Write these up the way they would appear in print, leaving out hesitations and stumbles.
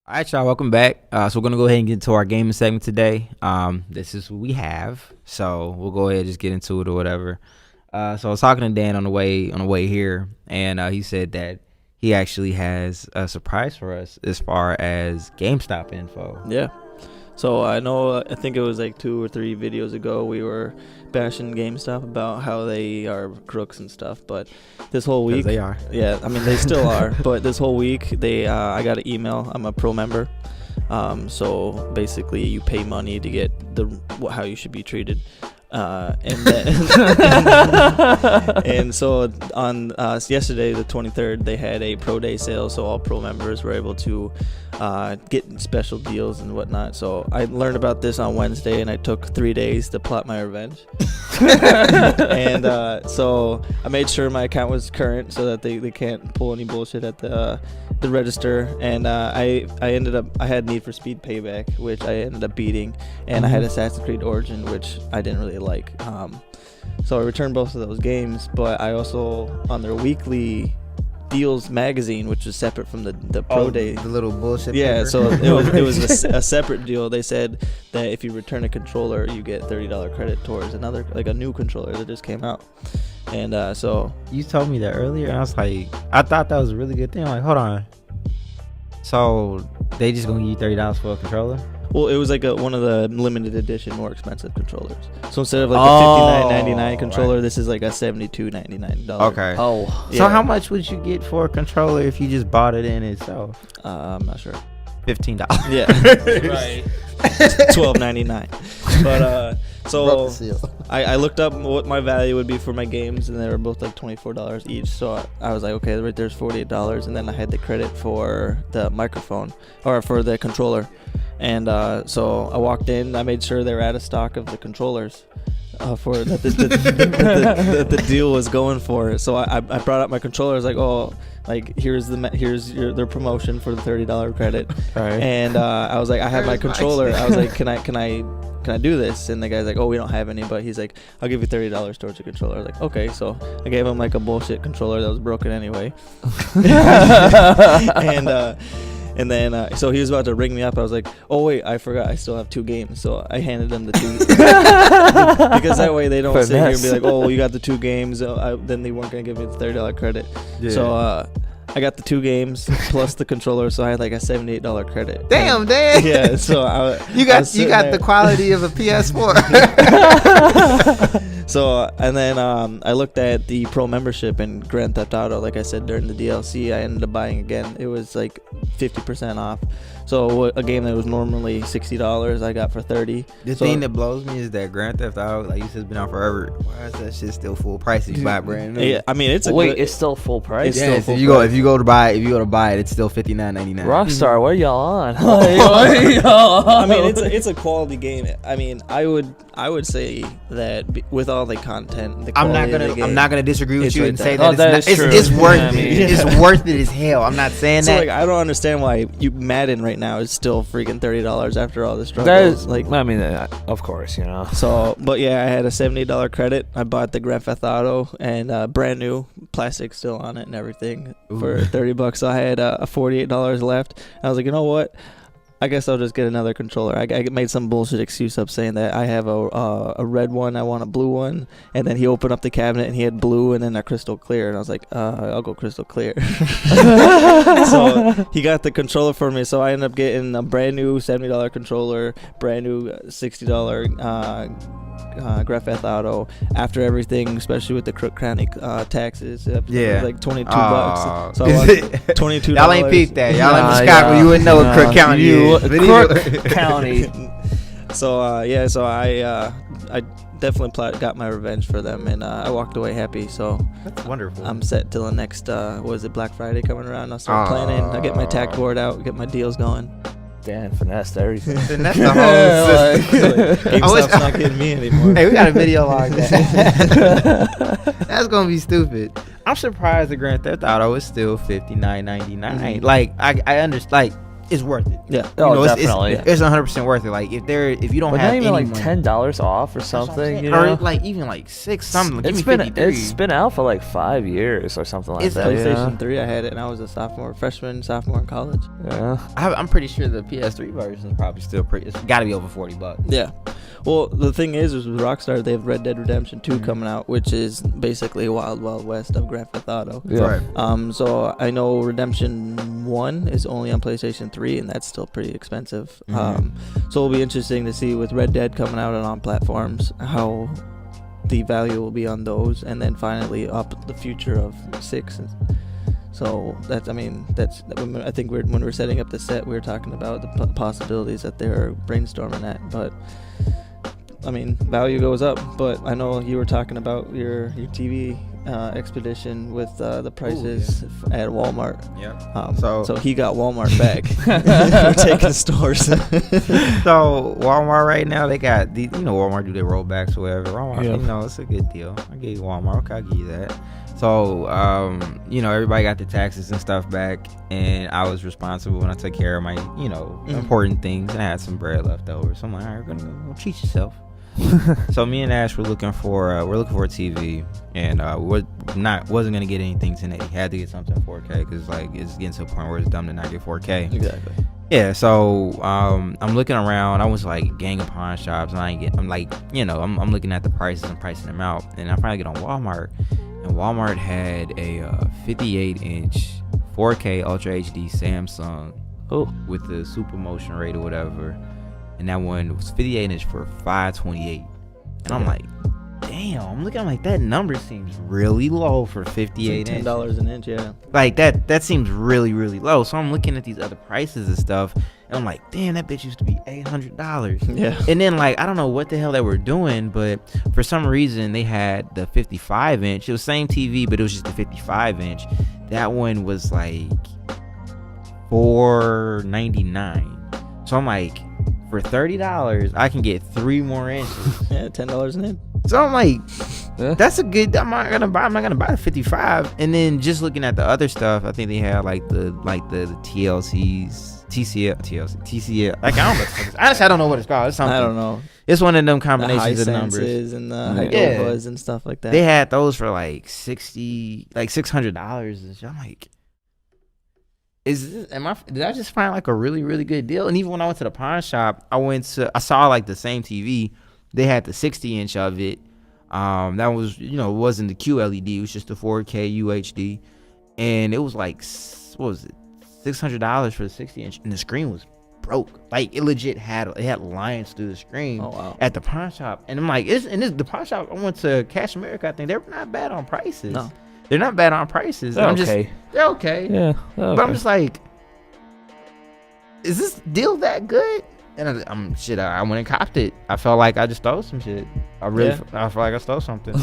All right, y'all, welcome back. So we're going to go ahead and get into our gaming segment today. This is what we have, so we'll go ahead and just get into it or whatever. So I was talking to Dan on the way here, and he said that he actually has a surprise for us as far as GameStop info. Yeah. So I think it was like 2 or 3 videos ago we were bashing GameStop about how they are crooks and stuff, but this whole week They are. Yeah, I mean they still are, but this whole week I got an email. I'm a pro member. So basically you pay money to get how you should be treated. And so on yesterday the 23rd they had a pro day sale, so all pro members were able to get special deals and whatnot. So I learned about this on Wednesday and I took 3 days to plot my revenge. And so I made sure my account was current so that they can't pull any bullshit at the register. And I had Need for Speed Payback, which I ended up beating, and I had Assassin's Creed Origin, which I didn't really like. So I returned both of those games, but I also, on their weekly deals magazine, which was separate from the pro day, the little bullshit paper. So it was a separate deal. They said that if you return a controller you get $30 credit towards another, like a new controller that just came out. And so you told me that earlier, and I was like, I thought that was a really good thing. I'm like, hold on, so they just gonna give you $30 for a controller? Well, it was like one of the limited edition, more expensive controllers. So instead of like a $59.99 controller, this is like a $72.99. Okay. Oh. Yeah. So how much would you get for a controller if you just bought it in itself? I'm not sure. $15. Yeah. Right. $12.99. But so I looked up what my value would be for my games, and they were both like $24 each. So I was like, okay, right there's $48, and then I had the credit for the microphone or for the controller. And so I walked in, I made sure they were out of stock of the controllers for that the deal was going for. So I brought up my controller. I was like, oh, like here's their promotion for the $30 credit. Right. And I was like, I have my controller. I was like, can I do this? And the guy's like, oh, we don't have any, but he's like, I'll give you $30 towards the controller. I was like, okay. So I gave him like a bullshit controller that was broken anyway. And then, so he was about to ring me up. I was like, oh, wait, I forgot. I still have 2 games. So I handed them the 2. Because that way they don't sit here and be like, oh, well, you got the 2 games. Then they weren't going to give me the $30 credit. Yeah. So I got the 2 games plus the controller. So I had like a $78 credit. Damn, Dan. Yeah. So you got the quality of a PS4. So, and then I looked at the pro membership in Grand Theft Auto. Like I said, during the DLC, I ended up buying again. It was like 50% off. So a game that was normally $60, I got for $30. The thing that blows me is that Grand Theft Auto, like you said, has been out forever. Why is that shit still full price if you buy brand new? Yeah, I mean it's it's still full price. If you go to buy it, it's still $59.99. Rockstar, what are y'all on? I mean it's a quality game. I mean I would say that with all the content, I'm not gonna disagree with you and say that it's worth it. It's worth it as hell. I'm not saying so that. Like, I don't understand why Madden right now is still freaking $30 after all the struggles. That is, like, I mean, of course, you know. So, but yeah, I had a $78 credit. I bought the Grand Theft Auto and brand new plastic still on it and everything. Ooh. For $30. So I had $48 left. I was like, you know what? I guess I'll just get another controller. I made some bullshit excuse up saying that I have a red one, I want a blue one, and then he opened up the cabinet and he had blue and then a crystal clear, and I was like, I'll go crystal clear. So he got the controller for me, so I ended up getting a brand new $70 controller, brand new $60 Grand Theft Auto after everything, especially with the Crook County taxes. It was like $22. So I watched $22. Y'all ain't peeped that. Y'all ain't Chicago. You wouldn't know what Crook County is. Crook County. So so I definitely got my revenge for them, and I walked away happy. So that's wonderful. I'm set till the next Black Friday coming around. I'll start planning. I'll get my tack board out, get my deals going. Dan finessed everything. Finessed the whole system. GameStop's not getting me anymore. Hey, we got a video like that. That's gonna be stupid. I'm surprised the Grand Theft Auto is still $59.99. Like I understand. Like it's worth it. Yeah. Oh, definitely. It's 100% worth it. Like if you don't But have not even any like money, $10 off or that's what I'm something, saying. you know? Or like even like 6 something. Give me It's been 53. it's been out for like 5 years or something like It's that. PlayStation 3, I had it, and I was a sophomore in college. Yeah. I'm pretty sure the PS3 version is probably still pretty. It's got to be over $40. Yeah. Well, the thing is with Rockstar, they have Red Dead Redemption 2 coming out, which is basically Wild Wild West of Grand Theft Auto. Yeah. Right. So I know Redemption 1 is only on PlayStation 3, and that's still pretty expensive. So it'll be interesting to see with Red Dead coming out and on platforms how the value will be on those, and then finally up the future of 6. So I think when we're setting up the set, we were talking about the possibilities that they're brainstorming at, but I mean, value goes up. But I know you were talking about your TV expedition with the prices at Walmart. Yep. So he got Walmart back. We're taking stores. So Walmart right now, they got the Walmart do their rollbacks or whatever. Walmart, Yeah. it's a good deal. I gave you Walmart. Okay, I'll give you that. So everybody got the taxes and stuff back, and I was responsible when I took care of my important things, and I had some bread left over. So I'm like, all right, we're gonna go treat yourself. So me and Ash were looking for a TV, and wasn't gonna get anything 1080. Had to get something 4K because it's getting to a point where it's dumb to not get 4K. Exactly. Yeah, so I'm looking around. I was like gang of pawn shops, and I'm looking at the prices and pricing them out, and I finally get on Walmart, and Walmart had a 58-inch 4K Ultra HD Samsung with the super motion rate or whatever, and that one was 58-inch for $528, and I'm like, damn, I'm looking at like that number seems really low for 58 inch. $10 an inch, yeah. Like that seems really, really low. So I'm looking at these other prices and stuff, and I'm like, damn, that bitch used to be $800. Yeah. And then I don't know what the hell they were doing, but for some reason they had the 55-inch. It was same TV, but it was just the 55-inch. That one was like $499. So I'm like, for $30, I can get 3 more inches. Yeah, $10 an inch. So I'm like, that's a good. I'm not gonna buy the 55. And then just looking at the other stuff, I think they had like the TLCs, TCL. Like I don't know. Honestly, I don't know what it's called. It's something. I don't know. It's one of them The combinations of numbers. Hisenses and the Hydovas and stuff like that. They had those for like $600. I'm like, did I just find like a really, really good deal? And even when I went to the pawn shop, I saw like the same TV. They had the 60-inch of it. That was, it wasn't the QLED. It was just the 4K UHD. And it was like, what was it? $600 for the 60-inch. And the screen was broke. Like, it legit had lines through the screen at the pawn shop. And I'm like, the pawn shop, I went to Cash America, I think. They're not bad on prices. No. They're not bad on prices. They're okay. They're okay. Yeah. But I'm just like, is this deal that good? And I went and copped it. I felt like I just stole some shit. I felt like I stole something.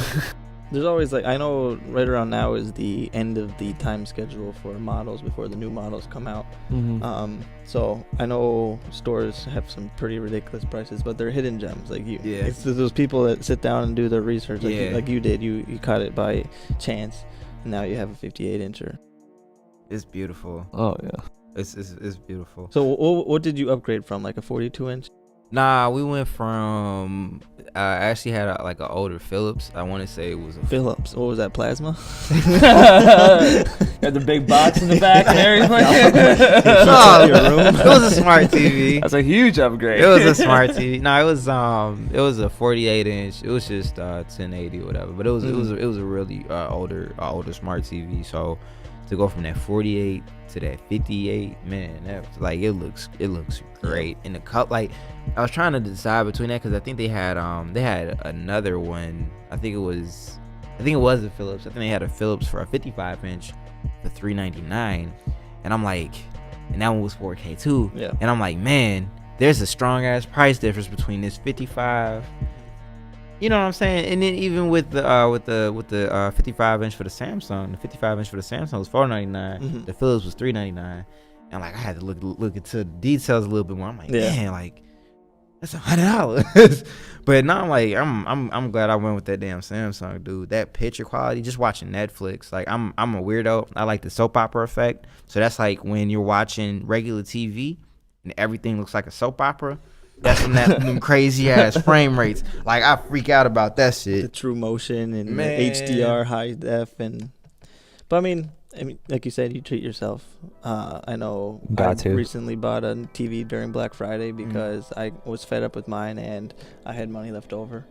There's always I know right around now is the end of the time schedule for models before the new models come out. Mm-hmm. So I know stores have some pretty ridiculous prices, but they're hidden gems. It's those people that sit down and do their research, like you did. You caught it by chance, and now you have a 58-incher. It's beautiful. Oh yeah. It's beautiful. So what did you upgrade from, like a 42-inch? Nah, we went from I actually had an older Philips. I want to say it was a Philips. What was that, plasma? Got the big box in the back and everything. It was a smart TV. That's a huge upgrade. It was a smart TV. No, it was a 48-inch. It was just 1080 or whatever. But it was a really older smart TV. So to go from that 48 to that 58, man, that was it looks great. And the cut, I was trying to decide between that because I think they had another one. I think it was a Philips. I think they had a Philips for a 55-inch for $399, and I'm like, and that one was 4K too. Yeah. And I'm like, man, there's a strong ass price difference between this 55. You know what I'm saying? And then even with the 55-inch for the Samsung, the 55-inch for the Samsung was $499. Mm-hmm. The Philips was $399. And I had to look into the details a little bit more. I'm like, man, That's $100. But now I'm like, I'm glad I went with that damn Samsung, dude. That picture quality, just watching Netflix. Like I'm a weirdo. I like the soap opera effect. So that's like when you're watching regular TV and everything looks like a soap opera. That's from them crazy ass frame rates. Like I freak out about that shit. The true motion and Man. HDR high def but I mean, like you said, you treat yourself. I know Got to. recently bought a TV during Black Friday because I was fed up with mine and I had money left over.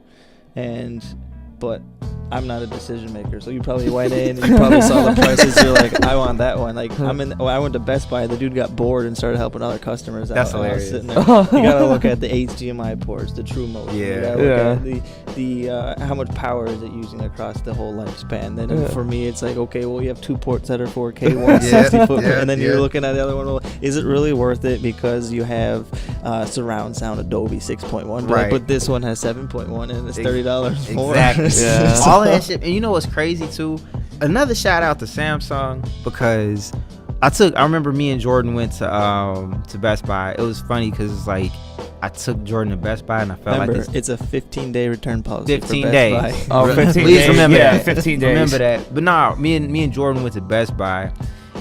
But I'm not a decision maker, so you probably went in, you probably saw the prices, you're like, I want that one. Like I went to Best Buy, the dude got bored and started helping other customers out. That's and I was hilarious. sitting there. You gotta look at the HDMI ports, the true motion. Yeah. You gotta look at the how much power is it using across the whole lifespan. Then for me, it's like, okay, well, you have 2 ports that are 4K, one 60 foot, and then you're looking at the other one. Well, is it really worth it because you have surround sound Adobe 6.1, Right. but this one has 7.1 and it's $30 more. Exactly. Yeah. All of that shit. And you know what's crazy too? Another shout out to Samsung because I remember me and Jordan went to Best Buy. It was funny because it's like I took Jordan to Best Buy and I felt Remember, like this. it's a 15-day return policy. 15 for days. Best Buy. Oh, 15 Please days. remember Yeah, that. 15 days. Remember that. But nah, me and Jordan went to Best Buy,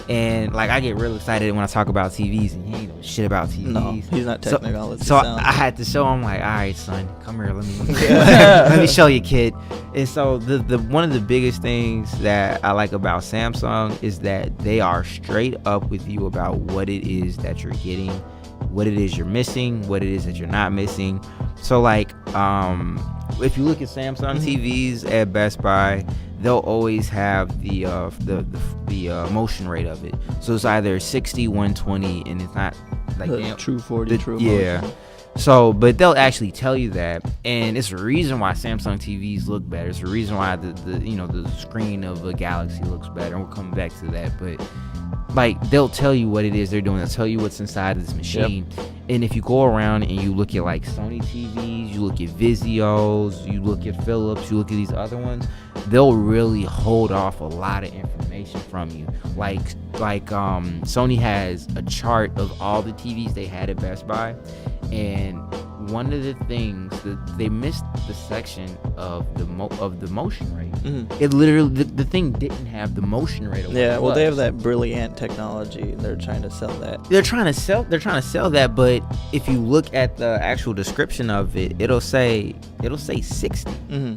and like I get real excited when I talk about TVs, and he ain't know shit about TVs. No, he's not technical. So I had to show him like, all right, son, come here, let me show you, kid. And so the one of the biggest things that I like about Samsung is that they are straight up with you about what it is that you're getting, what it is you're missing, what it is that you're not missing. So like if you look at Samsung TVs at Best Buy, they'll always have the motion rate of it. So it's either 60, 120, and it's not like the true 40, true yeah. motion. So, but they'll actually tell you that, and it's a reason why Samsung TVs look better. It's a reason why the screen of a Galaxy looks better. And we're coming back to that, but like they'll tell you what it is they're doing. They'll tell you what's inside of this machine. Yep. And if you go around and you look at like Sony TVs, you look at Vizios, you look at Philips, you look at these other ones, they'll really hold off a lot of information from you. Like Sony has a chart of all the TVs they had at Best Buy, and one of the things that they missed the section of the motion rate. It literally the thing didn't have the motion rate. Yeah, well, they have that brilliant technology, and they're trying to sell that. They're trying to sell that, but if you look at the actual description of it, it'll say 60.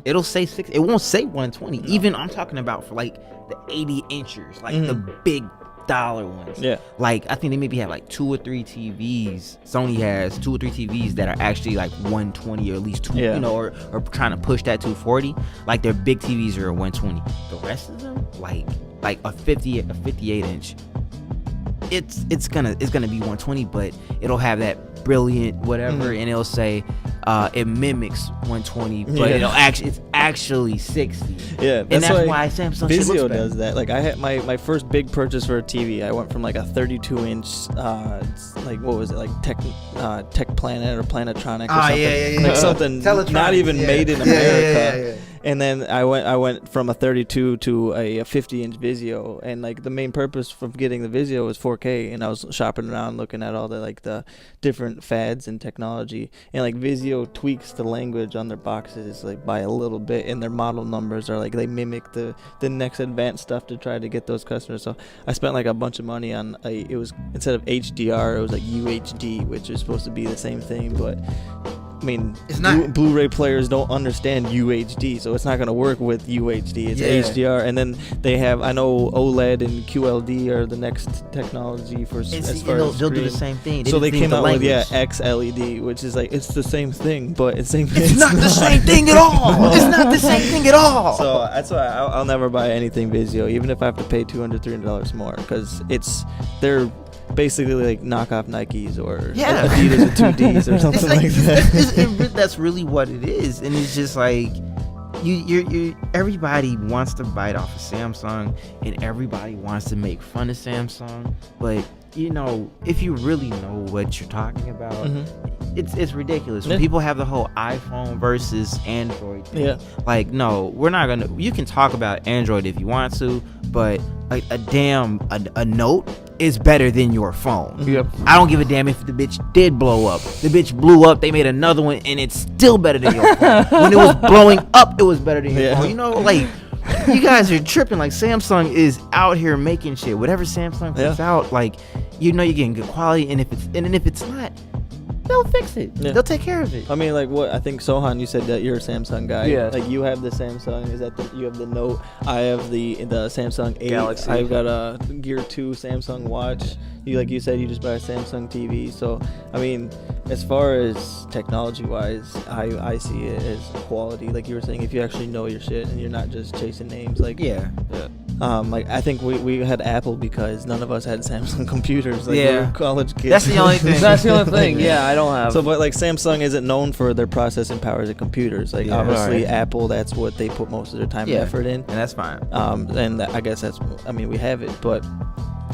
It'll say 60. It won't say 120. No. Even I'm talking about for like the 80 inchers, like the big dollar ones. Yeah. Like I think they maybe have like 2 or 3 TVs. Sony has 2 or 3 TVs that are actually like 120 or at least 2, or trying to push that to 40. Like their big TVs are 120. The rest of them, like a 58 inch. It's gonna be 120, but it'll have that brilliant whatever, and it'll say it mimics 120, but it's actually 60. Yeah, and that's why Samsung Vizio does that. Like I had my first big purchase for a TV. I went from like a 32 inch, like what was it, like Tech Planet or Planetronic or something, like something not even made in America. And then I went from a 32 to a 50 inch Vizio, and like the main purpose for getting the Vizio was 4K, and I was shopping around looking at all the different fads and technology, and like Vizio tweaks the language on their boxes like by a little bit, and their model numbers are like they mimic the next advanced stuff to try to get those customers. So I spent like a bunch of money on it was, instead of HDR, it was like UHD, which is supposed to be the same thing, but I mean, it's not. Blu-ray players don't understand UHD, so it's not going to work with UHD. It's HDR, and then they have. I know OLED and QLD are the next technology for as far as they'll do the same thing. So they came out with XLED, which is like it's the same thing, but it's not the same thing at all. It's not the same thing at all. So that's why I'll never buy anything Vizio, even if I have to pay $200-$300 more, because they're basically like knockoff Nikes or Adidas with 2Ds or something like that. That's really what it is, and it's just like you everybody wants to bite off of Samsung, and everybody wants to make fun of Samsung, but if you really know what you're talking about, it's ridiculous when Yeah. people have the whole iPhone versus Android thing. Yeah. Like, no, we're not gonna. You can talk about Android if you want to, but a note is better than your phone. Yep. I don't give a damn if the bitch did blow up. The bitch blew up. They made another one, and it's still better than your phone. When it was blowing up, it was better than your Yeah. phone. You know, like. You guys are tripping. Like, Samsung is out here making shit. Whatever Samsung puts out, like, you know, you're getting good quality. And if it's not, they'll fix it. Yeah. They'll take care of it. I mean, like, what I think, Sohan, you said that you're a Samsung guy. Yeah. Like, you have the Samsung. Is that you have the Note? I have the Samsung 8. Galaxy. I've got a Gear 2 Samsung watch. You said, you just buy a Samsung TV. So, I mean, as far as technology-wise, I see it as quality. Like you were saying, if you actually know your shit and you're not just chasing names. Like, Yeah. like, I think we had Apple because none of us had Samsung computers. Like, we Yeah. were college kids. That's the only thing. That's the only thing. Yeah, I don't have. So, but like Samsung isn't known for their processing powers of computers. Like, Yeah. obviously, Right. Apple, that's what they put most of their time Yeah. and effort in. And that's fine. And I guess we have it, but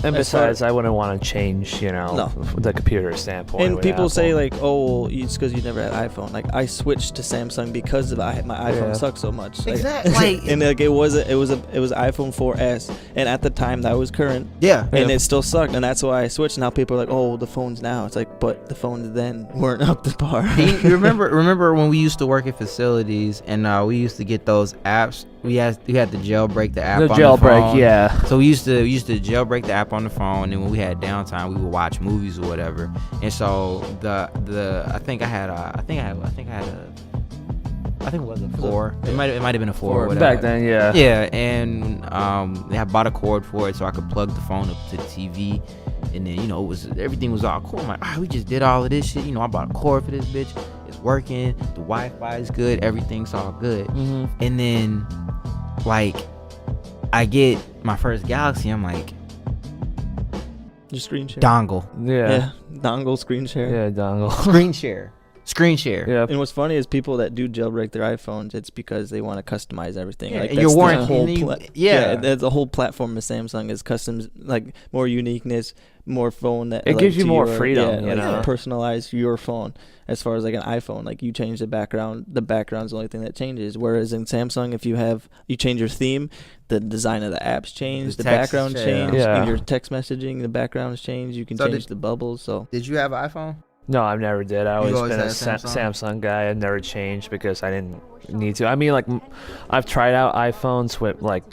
And as far- besides, I wouldn't want to change, No. the computer standpoint. and with people say Apple. like, oh, well, it's because you never had iPhone. Like, I switched to Samsung because of my iPhone Yeah. sucks so much. Like, Exactly. Like, and like it was iPhone 4S, and at the time that was current, yeah. and it still sucked, and that's why I switched. Now people are like, oh, the phones now. It's like, but the phones then weren't up to par. You remember when we used to work at facilities and we used to get those apps? We had to jailbreak the app. the on jailbreak. the phone. Yeah. So we used to jailbreak the app on the phone, and then when we had downtime, we would watch movies or whatever. And so I think it was a 4. It might have been a 4 or whatever. Back then, yeah. Yeah, and I bought a cord for it so I could plug the phone up to the TV, and then everything was all cool. I'm like, we just did all of this shit. I bought a cord for this bitch. It's working. The Wi-Fi is good. Everything's all good. Mm-hmm. And then, like, I get my first Galaxy. I'm like, Just screen share. dongle, Yeah. Dongle screen share. Yeah, dongle. screen share. Yeah. And what's funny is people that do jailbreak their iPhones, it's because they want to customize everything. Yeah, Like, and that's your the warranty, whole and you- pla- yeah. that's the whole platform of Samsung is customs, like more uniqueness, more phone that It like, gives you to more your- freedom, yeah, you like, know? personalize your phone. As far as like an iPhone, like you change the background's the only thing that changes. Whereas in Samsung, if you change your theme, the design of the apps change, The the text background change. change, Yeah. and your text messaging, the backgrounds change. You can So change the bubbles. So Did you have an iPhone? No, I've never did. I You've always always been a had Samsung? Samsung guy. I never changed because I didn't need to. I mean, like, I've tried out iPhones with like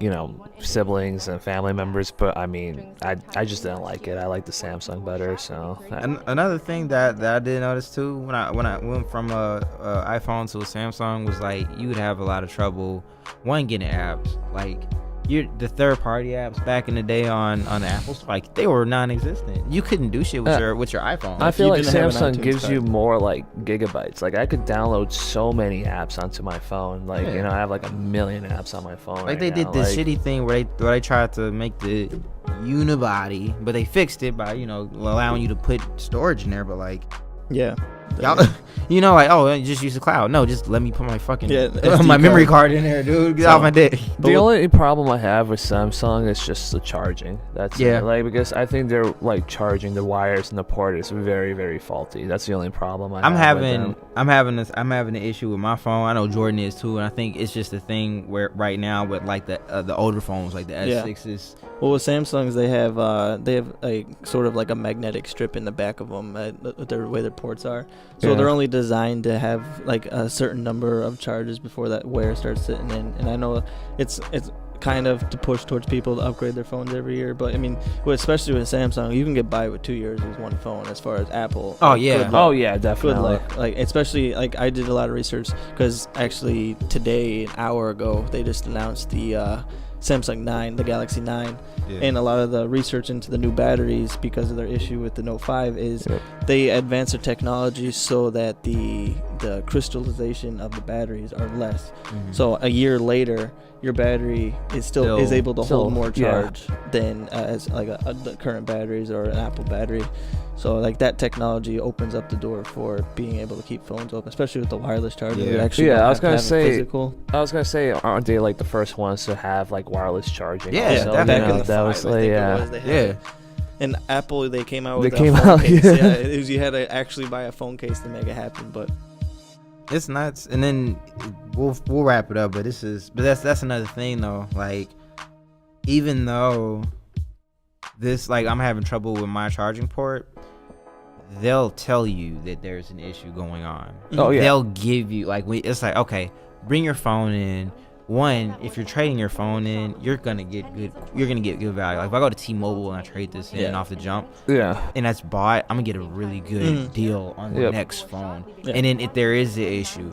siblings and family members, but I mean, I just didn't like it. I like the Samsung better. So Another thing that I did notice too when I went from a iPhone to a Samsung was like you would have a lot of trouble getting apps like the third party apps back in the day on the Apples, like they were non-existent. You couldn't do shit with your iPhone. I feel you like didn't have an Samsung iTunes gives card. you more like gigabytes. Like I could download so many apps onto my phone. Like Yeah. I have like 1 million apps on my phone. Like right they did now. this Like, shitty thing where they tried to make the unibody, but they fixed it by allowing you to put storage in there. But like yeah, y'all, just use the cloud. No, just let me put my fucking Yeah, SD my memory card. card in there, dude. Get off my dick. The only problem I have with Samsung is just the charging. That's Yeah. it. Like because I think they're like charging the wires and the port is very very faulty. That's the only problem I'm have with having them. I'm having an issue with my phone. I know Jordan is too, and I think it's just a thing where right now with like the older phones, like the S6s. Well, with Samsungs, they have a sort of like a magnetic strip in the back of them, the way their ports are. So Yeah. they're only designed to have like a certain number of charges before that wear starts sitting in. And I know it's kind of to push towards people to upgrade their phones every year. But I mean, especially with Samsung, you can get by with 2 years with one phone. As far as Apple, Oh, like, yeah. good luck. Oh yeah, Good definitely. luck. Like especially like I did a lot of research because actually today, an hour ago, they just announced the Samsung 9, the Galaxy 9, and a lot of the research into the new batteries because of their issue with the Note 5 is they advance their technology so that the crystallization of the batteries are less. Mhm. So a year later, your battery is still is able to hold more yeah. charge than as like the current batteries or an Apple battery. So like that technology opens up the door for being able to keep phones open, especially with the wireless charger. Yeah. You actually Yeah, don't I was have to gonna have it say- physical. I was gonna say, aren't they like the first ones to have like wireless charging? Yeah, also? definitely. That was like, yeah. they had Yeah. it. And Apple, they came out They with a came phone out, case. yeah. Yeah, you had to actually buy a phone case to make it happen. But It's nuts. And then we'll wrap it up. But that's another thing though. Like, even though this, like, I'm having trouble with my charging port, they'll tell you that there's an issue going on. Oh, yeah. They'll give you, like, it's like, okay, bring your phone in. One, if you're trading your phone in, you're gonna get good value. Like, if I go to T-Mobile and I trade this in off the jump, Yeah. and that's bought, I'm gonna get a really good deal on the next phone. Yeah. And then if there is an issue,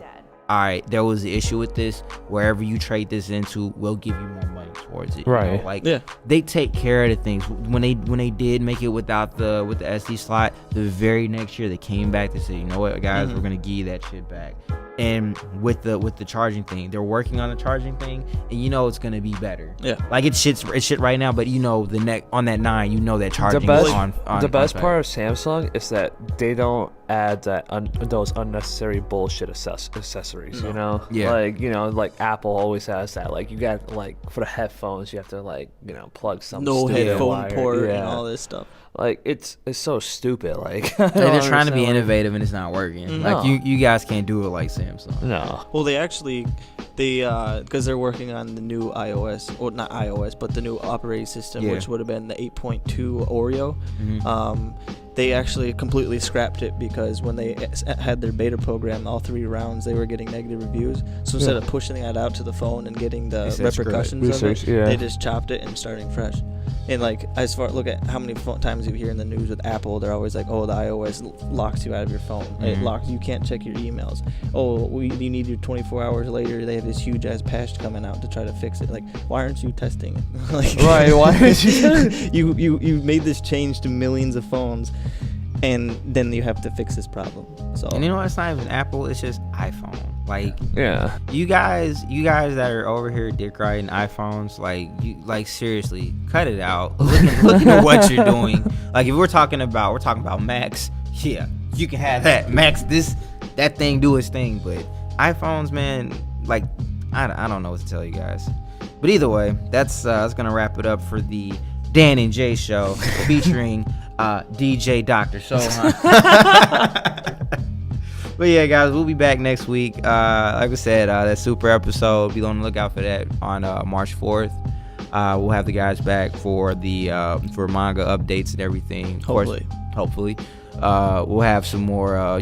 all right, there was an issue with this, wherever you trade this into, we'll give you more money towards it. Right. You know? Like, they take care of the things. When they did make it with the SD slot, the very next year they came back to say, you know what, guys, we're gonna give you that shit back. And with the charging thing, they're working on the charging thing, and you know it's gonna be better. Yeah, like it's shit right now, but you know on that 9, you know that charging best- is on The best on part of Samsung is that they don't add those unnecessary bullshit accessories. You know, like like Apple always has that. Like you got like for the headphones, you have to like plug some headphone wire. port and all this stuff. Like it's so stupid. Like they're trying to be innovative and it's not working. No. Like you guys can't do it like Samsung. No. Well, because they're working on the new iOS, or not iOS, but the new operating system, which would have been the 8.2 Oreo. They actually completely scrapped it because when they had their beta program, all 3 rounds, they were getting negative reviews. So instead of pushing that out to the phone and getting the repercussions of it, they just chopped it and starting fresh. And like, as far look at how many times you hear in the news with Apple, they're always like, "Oh, the iOS locks you out of your phone. It locks you can't check your emails. Oh, you need your 24 hours later. They have this huge ass patch coming out to try to fix it. Like, why aren't you testing it? Like, right? Why aren't you? you made this change to millions of phones, and then you have to fix this problem. So, and you know what? It's not even Apple. It's just iPhone. Like, yeah, you guys that are over here dick riding iPhones, like seriously, cut it out. Look at what you're doing. Like, if we're talking about Macs, yeah, you can have that Macs. That thing do its thing, but iPhones, man, like I don't know what to tell you guys. But either way, that's gonna wrap it up for the Dan and Jay show featuring DJ Dr. Sohan. But yeah, guys, we'll be back next week. Like I said, that super episode, be on the lookout for that on March 4th. We'll have the guys back for the for manga updates and everything. Hopefully. We'll have some more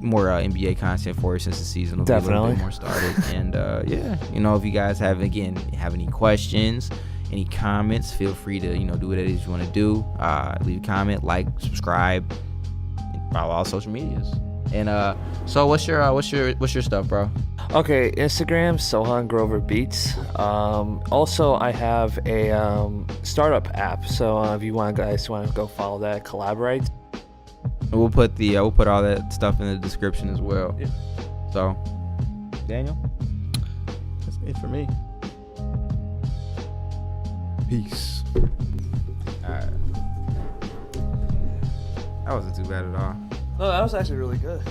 more NBA content for you since the season will be a little bit more started. And if you guys have any questions, any comments, feel free to do what it is you want to do. Leave a comment, like, subscribe, and follow all social medias. And so what's your stuff, bro? Okay, Instagram, Sohan Grover Beats. Also, I have a startup app. So if you guys want to go follow that, collaborate. We'll put all that stuff in the description as well. Yeah. So, Daniel, that's it for me. Peace. All right. That wasn't too bad at all. No, that was actually really good.